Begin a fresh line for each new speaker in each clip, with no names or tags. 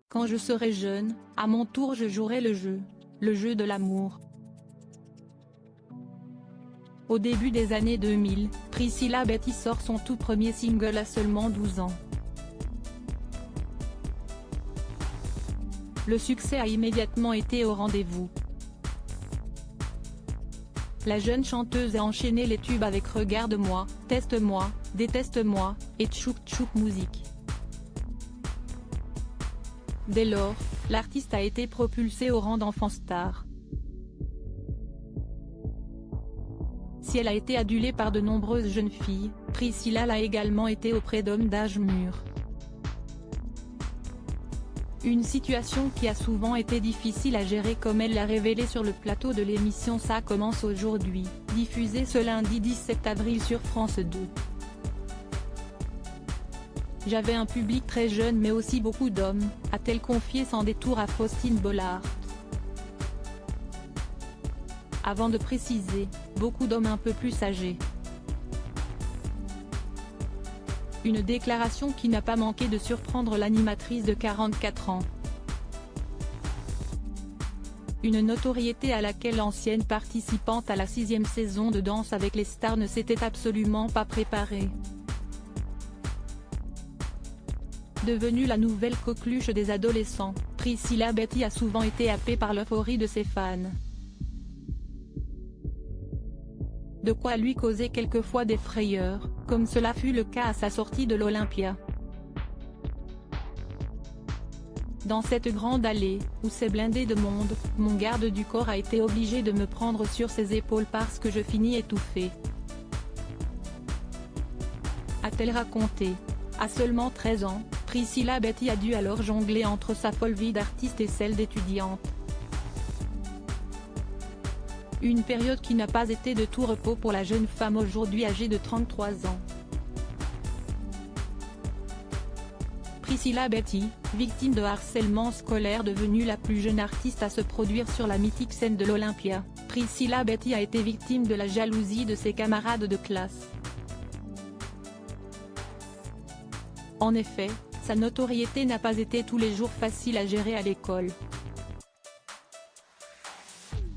Quand je serai jeune, à mon tour je jouerai le jeu de l'amour. Au début des années 2000, Priscilla Betty sort son tout premier single à seulement 12 ans. Le succès a immédiatement été au rendez-vous. La jeune chanteuse a enchaîné les tubes avec Regarde-moi, Teste-moi, Déteste-moi, et Tchouk Tchouk Musique. Dès lors, l'artiste a été propulsée au rang d'enfant star. Si elle a été adulée par de nombreuses jeunes filles, Priscilla l'a également été auprès d'hommes d'âge mûr. Une situation qui a souvent été difficile à gérer comme elle l'a révélé sur le plateau de l'émission Ça commence aujourd'hui, diffusée ce lundi 17 avril sur France 2. J'avais un public très jeune mais aussi beaucoup d'hommes, a-t-elle confié sans détour à Faustine Bollard. Avant de préciser, beaucoup d'hommes un peu plus âgés. Une déclaration qui n'a pas manqué de surprendre l'animatrice de 44 ans. Une notoriété à laquelle l'ancienne participante à la 6e saison de Danse avec les stars ne s'était absolument pas préparée. Devenue la nouvelle coqueluche des adolescents, Priscilla Betty a souvent été happée par l'euphorie de ses fans. De quoi lui causer quelquefois des frayeurs, comme cela fut le cas à sa sortie de l'Olympia. Dans cette grande allée, où c'est blindé de monde, mon garde du corps a été obligé de me prendre sur ses épaules parce que je finis étouffée. A-t-elle raconté. À seulement 13 ans, Priscilla Betty a dû alors jongler entre sa folle vie d'artiste et celle d'étudiante. Une période qui n'a pas été de tout repos pour la jeune femme aujourd'hui âgée de 33 ans. Priscilla Betty, victime de harcèlement scolaire devenue la plus jeune artiste à se produire sur la mythique scène de l'Olympia, Priscilla Betty a été victime de la jalousie de ses camarades de classe. En effet, sa notoriété n'a pas été tous les jours facile à gérer à l'école.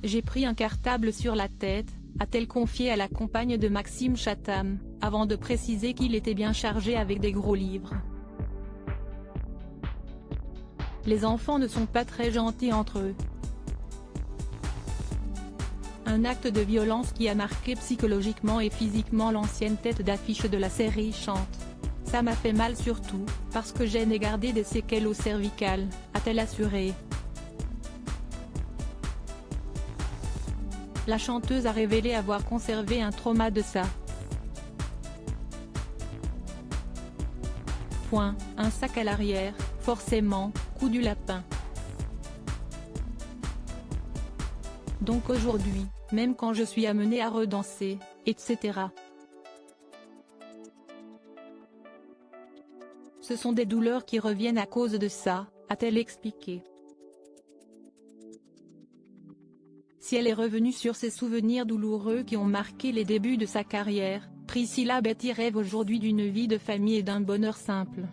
J'ai pris un cartable sur la tête, a-t-elle confié à la compagne de Maxime Chatham, avant de préciser qu'il était bien chargé avec des gros livres. Les enfants ne sont pas très gentils entre eux. Un acte de violence qui a marqué psychologiquement et physiquement l'ancienne tête d'affiche de la série Chante. Ça m'a fait mal surtout, parce que j'ai gardé des séquelles au cervical, a-t-elle assuré. La chanteuse a révélé avoir conservé un trauma de ça. Un sac à l'arrière, forcément, coup du lapin. Donc aujourd'hui, même quand je suis amenée à redanser, etc. Ce sont des douleurs qui reviennent à cause de ça, a-t-elle expliqué. Si elle est revenue sur ces souvenirs douloureux qui ont marqué les débuts de sa carrière, Priscilla Betty rêve aujourd'hui d'une vie de famille et d'un bonheur simple.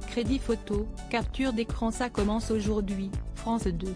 Crédit photo, capture d'écran Ça commence aujourd'hui, France 2.